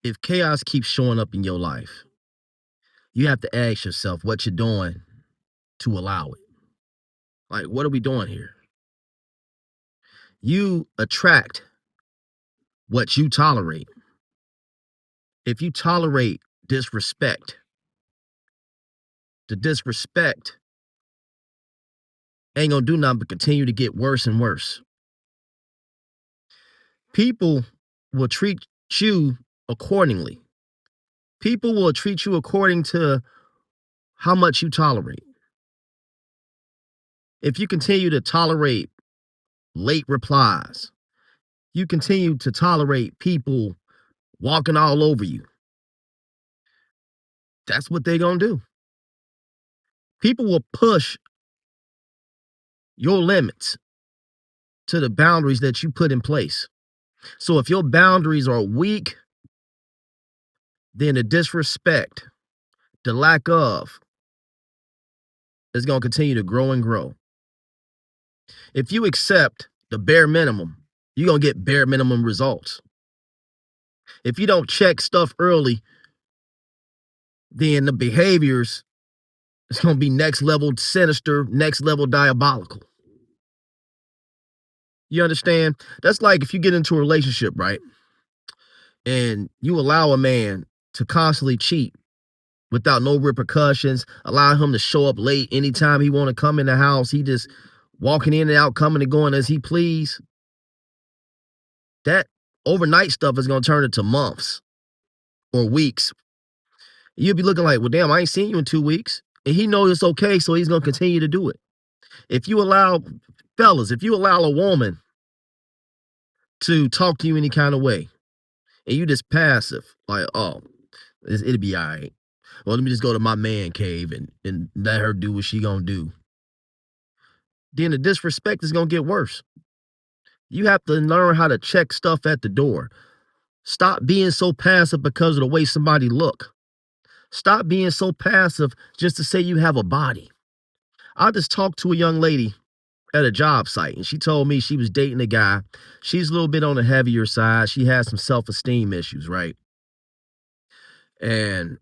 If chaos keeps showing up in your life, you have to ask yourself what you're doing to allow it. Like, what are we doing here? You attract what you tolerate. If you tolerate disrespect, the disrespect ain't gonna do nothing but continue to get worse and worse. People will treat you accordingly. People will treat you according to how much you tolerate. If you continue to tolerate late replies, you continue to tolerate people walking all over you, that's what they're going to do. People will push your limits to the boundaries that you put in place. So if your boundaries are weak, then the disrespect, the lack of, is going to continue to grow and grow. If you accept the bare minimum, you're going to get bare minimum results. If you don't check stuff early, then the behaviors is going to be next level sinister, next level diabolical. You understand? That's like if you get into a relationship, right? And you allow a man to constantly cheat without no repercussions, allow him to show up late anytime he want to come in the house. He just walking in and out, coming and going as he please. That overnight stuff is going to turn into months or weeks. You'll be looking like, well, damn, I ain't seen you in 2 weeks. And he knows it's okay, so he's going to continue to do it. If you allow, fellas, if you allow a woman to talk to you any kind of way, and you just passive, like, oh, it'll be all right. Well, let me just go to my man cave and let her do what she gonna do. Then the disrespect is gonna get worse. You have to learn how to check stuff at the door. Stop being so passive because of the way somebody look. Stop being so passive just to say you have a body. I just talked to a young lady at a job site, and she told me she was dating a guy. She's a little bit on the heavier side. She has some self-esteem issues, right? And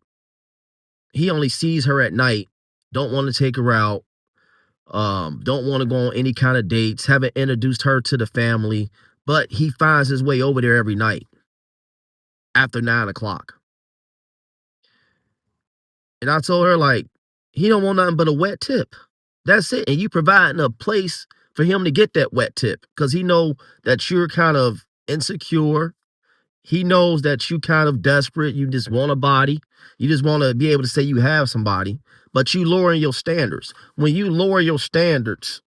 he only sees her at night, don't want to take her out, don't want to go on any kind of dates, haven't introduced her to the family, but he finds his way over there every night after 9 o'clock. And I told her, like, he don't want nothing but a wet tip. That's it. And you providing a place for him to get that wet tip because he know that you're kind of insecure. He knows that you kind of desperate. You just want a body. You just want to be able to say you have somebody, but you lowering your standards. When you lower your standards,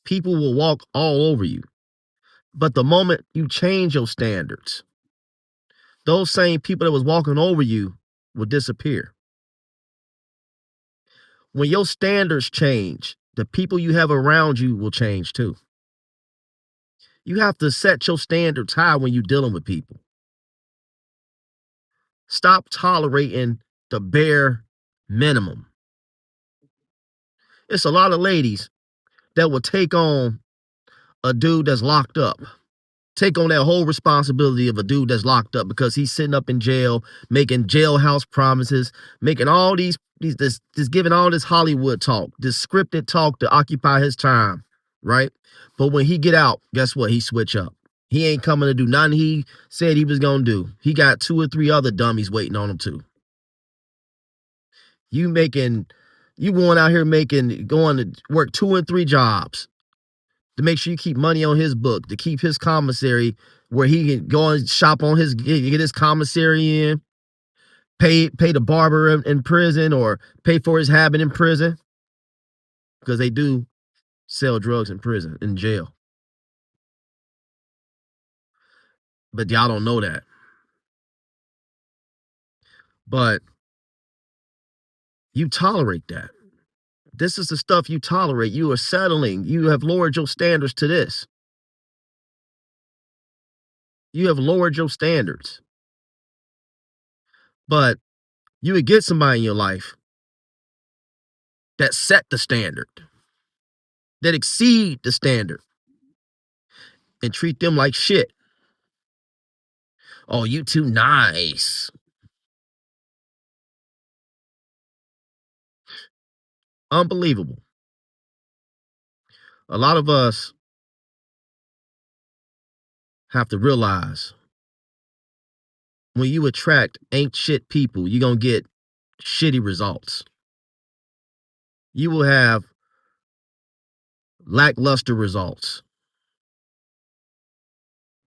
people will walk all over you. But the moment you change your standards, those same people that was walking over you will disappear. When your standards change, the people you have around you will change too. You have to set your standards high when you're dealing with people. Stop tolerating the bare minimum. It's a lot of ladies that will take on a dude that's locked up. Take on that whole responsibility of a dude that's locked up because he's sitting up in jail, making jailhouse promises, making all these giving all this Hollywood talk, this scripted talk to occupy his time, right? But when he get out, guess what? He switch up. He ain't coming to do nothing he said he was gonna do. He got 2 or 3 other dummies waiting on him too. You going out here going to work 2 and 3 jobs to make sure you keep money on his book, to keep his commissary where he can go and shop on get his commissary in, pay the barber in prison or pay for his habit in prison. Because they do sell drugs in prison, in jail. But y'all don't know that. But you tolerate that. This is the stuff you tolerate. You are settling. You have lowered your standards to this. You have lowered your standards. But you would get somebody in your life that set the standard, that exceed the standard, and treat them like shit. Oh, you too nice. Unbelievable. A lot of us have to realize when you attract ain't shit people, you're going to get shitty results. You will have lackluster results.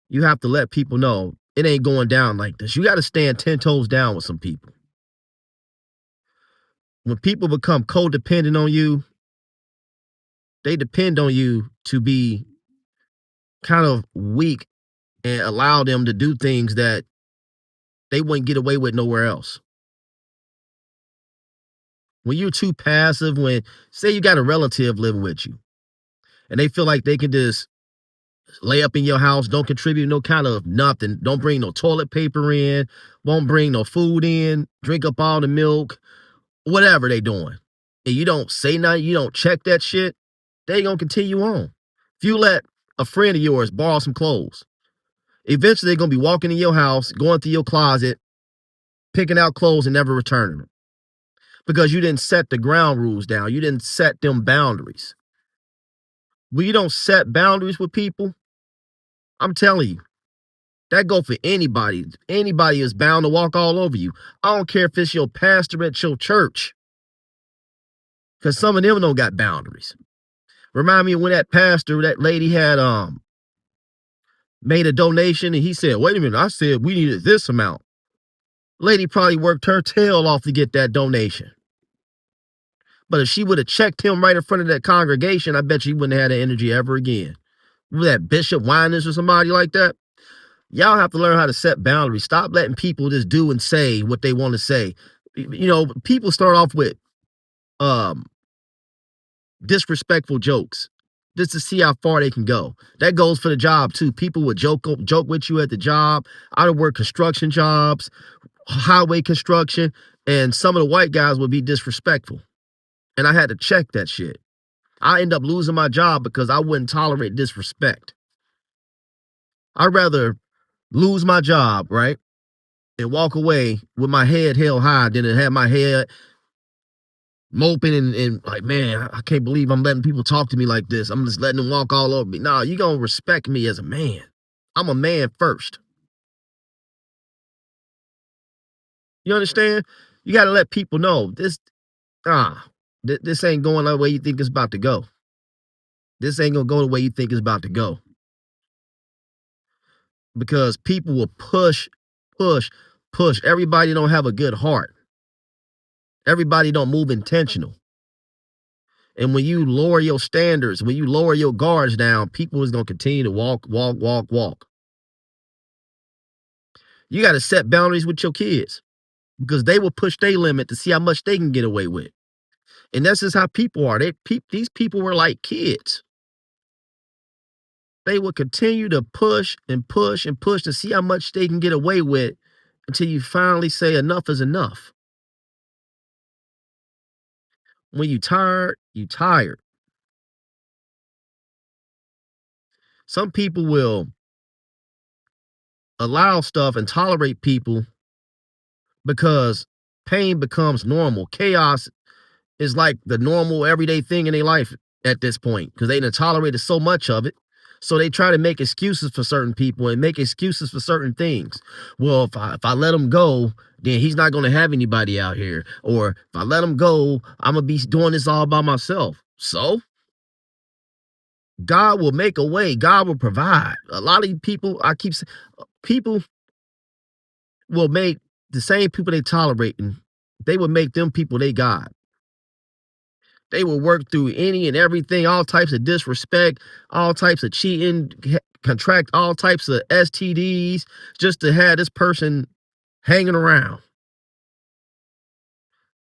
You have to let people know it ain't going down like this. You got to stand 10 toes down with some people. When people become codependent on you, they depend on you to be kind of weak and allow them to do things that they wouldn't get away with nowhere else. When you're too passive, when say you got a relative living with you and they feel like they can just lay up in your house, don't contribute no kind of nothing, don't bring no toilet paper in, won't bring no food in, drink up all the milk, whatever they doing. And you don't say nothing, you don't check that shit, they gonna continue on. If you let a friend of yours borrow some clothes, eventually they're gonna be walking in your house, going through your closet, picking out clothes and never returning them. Because you didn't set the ground rules down. You didn't set them boundaries. When you don't set boundaries with people, I'm telling you, that go for anybody. Anybody is bound to walk all over you. I don't care if it's your pastor at your church. Because some of them don't got boundaries. Remind me of when that pastor, that lady had made a donation and he said, wait a minute, I said we needed this amount. Lady probably worked her tail off to get that donation. But if she would have checked him right in front of that congregation, I bet she wouldn't have had that energy ever again. Remember that Bishop Winans or somebody like that? Y'all have to learn how to set boundaries. Stop letting people just do and say what they want to say. You know, people start off with um, disrespectful jokes just to see how far they can go. That goes for the job too. People would joke with you at the job. I would work construction jobs, highway construction, and some of the white guys would be disrespectful. And I had to check that shit. I end up losing my job because I wouldn't tolerate disrespect. I'd rather lose my job, right? And walk away with my head held high than to have my head moping and like, man, I can't believe I'm letting people talk to me like this. I'm just letting them walk all over me. Nah, you gonna respect me as a man. I'm a man first. You understand? You gotta let people know this ain't going the way you think it's about to go. This ain't gonna go the way you think it's about to go. Because people will push, push, push. Everybody don't have a good heart. Everybody don't move intentional. And when you lower your standards, when you lower your guards down, people is going to continue to walk. You got to set boundaries with your kids because they will push their limit to see how much they can get away with. And that's just how people are. These people were like kids. They will continue to push and push and push to see how much they can get away with until you finally say enough is enough. When you tired, you tired. Some people will allow stuff and tolerate people because pain becomes normal. Chaos is like the normal everyday thing in their life at this point because they done tolerated so much of it. So they try to make excuses for certain people and make excuses for certain things. Well, if I let him go, then he's not going to have anybody out here. Or if I let him go, I'm going to be doing this all by myself. So God will make a way. God will provide. A lot of people, people will make the same people they tolerating, they will make them people they God. They will work through any and everything, all types of disrespect, all types of cheating, contract all types of STDs just to have this person hanging around.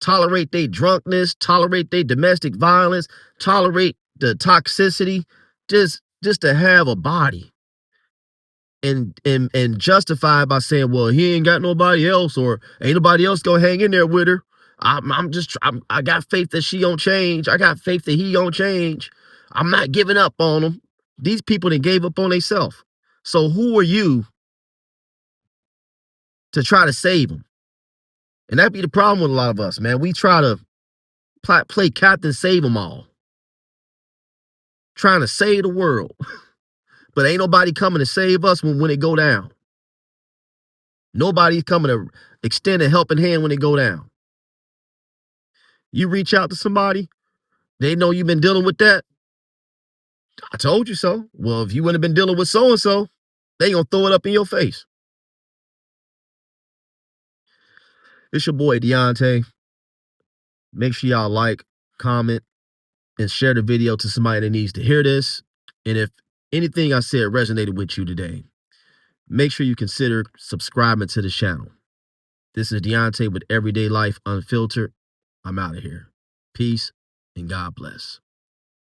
Tolerate their drunkenness, tolerate their domestic violence, tolerate the toxicity, just to have a body. And justify by saying, well, he ain't got nobody else, or ain't nobody else gonna hang in there with her. I got faith that she don't change. I got faith that he don't change. I'm not giving up on them. These people that gave up on themselves. So who are you to try to save them. And that be the problem with a lot of us, man. We try to play Captain Save 'em all, trying to save the world. But ain't nobody coming to save us when it go down. Nobody's coming to extend a helping hand when it go down. You reach out to somebody, they know you've been dealing with that. I told you so. Well, if you wouldn't have been dealing with so-and-so, they gonna throw it up in your face. It's your boy, Deontay. Make sure y'all like, comment, and share the video to somebody that needs to hear this. And if anything I said resonated with you today, make sure you consider subscribing to the channel. This is Deontay with Everyday Life Unfiltered. I'm out of here. Peace and God bless.